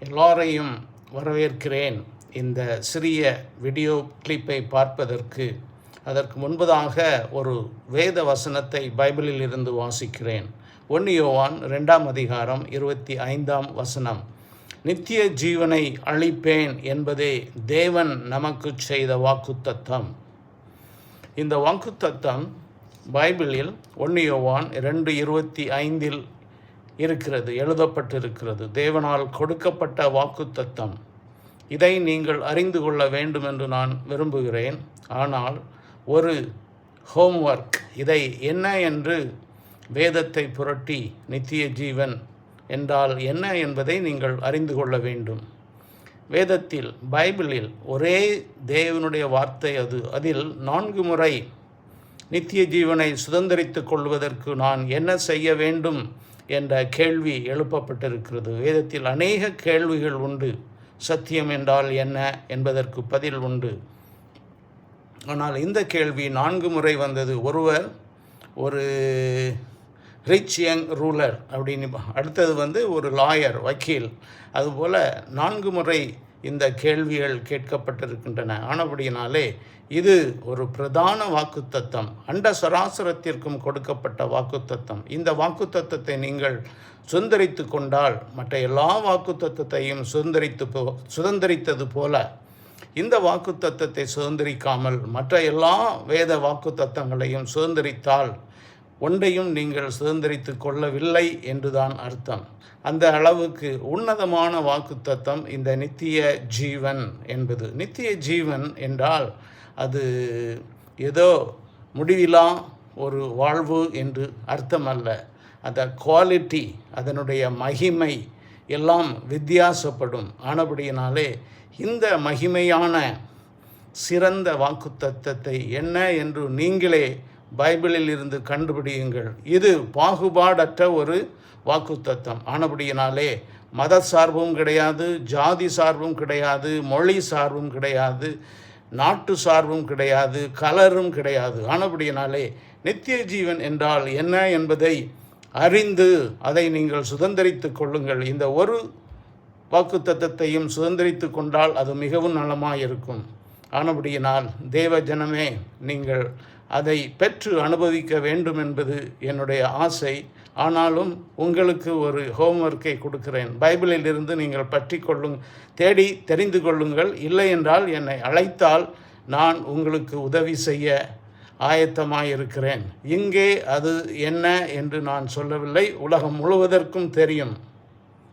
எல்லோரையும் வரவேற்கிறேன். இந்த சிறிய வீடியோ கிளிப்பை பார்ப்பதற்கு அதற்கு முன்பதாக ஒரு வேத வசனத்தை பைபிளில் இருந்து வாசிக்கிறேன். 1 யோவான் 2ஆம் அதிகாரம் 25ஆம் வசனம். நித்திய ஜீவனை அளிப்பேன் என்பதே தேவன் நமக்கு செய்த வாக்குத்தத்தம். இந்த வாக்குத்தத்தம் பைபிளில் 1 யோவான் 2:25 இருக்கிறது, எழுதப்பட்டிருக்கிறது. தேவனால் கொடுக்கப்பட்ட வாக்குத்தத்தம். இதை நீங்கள் அறிந்து கொள்ள வேண்டும் என்று நான் விரும்புகிறேன். ஆனால் ஒரு ஹோம்ஒர்க், இதை என்ன என்று வேதத்தை புரட்டி நித்திய ஜீவன் என்றால் என்ன என்பதை நீங்கள் அறிந்து கொள்ள வேண்டும். வேதத்தில் பைபிளில் ஒரே தேவனுடைய வார்த்தை அது. அதில் 4 முறை நித்திய ஜீவனை சுதந்திரித்து கொள்வதற்கு நான் என்ன செய்ய வேண்டும் என்ற கேள்வி எழுப்பப்பட்டிருக்கிறது. வேதத்தில் அநேக கேள்விகள் உண்டு. சத்தியம் என்றால் என்ன என்பதற்கு பதில் உண்டு. ஆனால் இந்த கேள்வி 4 முறை வந்தது. ஒருவர் ஒரு ரிச் யங் ரூலர் அப்படின்னு, அடுத்தது ஒரு லாயர், வக்கீல். அதுபோல் 4 முறை இந்த கேள்விகள் கேட்கப்பட்டிருக்கின்றன. ஆனபடியினாலே இது ஒரு பிரதான வாக்குத்தத்தம், அண்ட சராசரத்திற்கும் கொடுக்கப்பட்ட வாக்குத்தத்தம். இந்த வாக்குத்தத்தத்தை நீங்கள் சுதந்திரித்து கொண்டால் மற்ற எல்லா வாக்குத்தத்தையும் சுதந்திரித்தது போல இந்த வாக்குத்தத்தத்தை சுதந்திரிக்காமல் மற்ற எல்லா வேத வாக்குத்தத்தங்களையும் சுதந்திரித்தால் ஒன்றையும் நீங்கள் சுதந்திரித்து கொள்ளவில்லை என்றுதான் அர்த்தம். அந்த அளவுக்கு உன்னதமான வாக்குத்தத்தம் இந்த நித்திய ஜீவன் என்பது. நித்திய ஜீவன் என்றால் அது ஏதோ முடிவிலா ஒரு வாழ்வு என்று அர்த்தம் அல்ல. அந்த குவாலிட்டி, அதனுடைய மகிமை எல்லாம் வித்தியாசப்படும். ஆனபடியினாலே இந்த மகிமையான சிறந்த வாக்குத்தத்தத்தை என்ன என்று நீங்களே பைபிளில் இருந்து கண்டுபிடியுங்கள். இது பாகுபாடற்ற ஒரு வாக்குத்தத்தம். ஆனபடியினாலே மத சார்பும் கிடையாது, ஜாதி சார்பும் கிடையாது, மொழி சார்பும் கிடையாது, நாட்டு சார்பும் கிடையாது, கலரும் கிடையாது. ஆனபடியினாலே நித்திய ஜீவன் என்றால் என்ன என்பதை அறிந்து அதை நீங்கள் சுதந்திரித்து கொள்ளுங்கள். இந்த ஒரு வாக்குத்தத்தத்தையும் சுதந்திரித்து கொண்டால் அது மிகவும் நலமாயிருக்கும். ஆனபடியினால் தேவ ஜனமே, நீங்கள் அதை பெற்று அனுபவிக்க வேண்டும் என்பது என்னுடைய ஆசை. ஆனாலும் உங்களுக்கு ஒரு ஹோம்ஒர்க்கை கொடுக்கிறேன். பைபிளில் இருந்து நீங்கள் பற்றி தேடி தெரிந்து கொள்ளுங்கள். இல்லை என்றால் என்னை அழைத்தால் நான் உங்களுக்கு உதவி செய்ய ஆயத்தமாயிருக்கிறேன். இங்கே அது என்ன என்று நான் சொல்லவில்லை, உலகம் முழுவதற்கும் தெரியும்.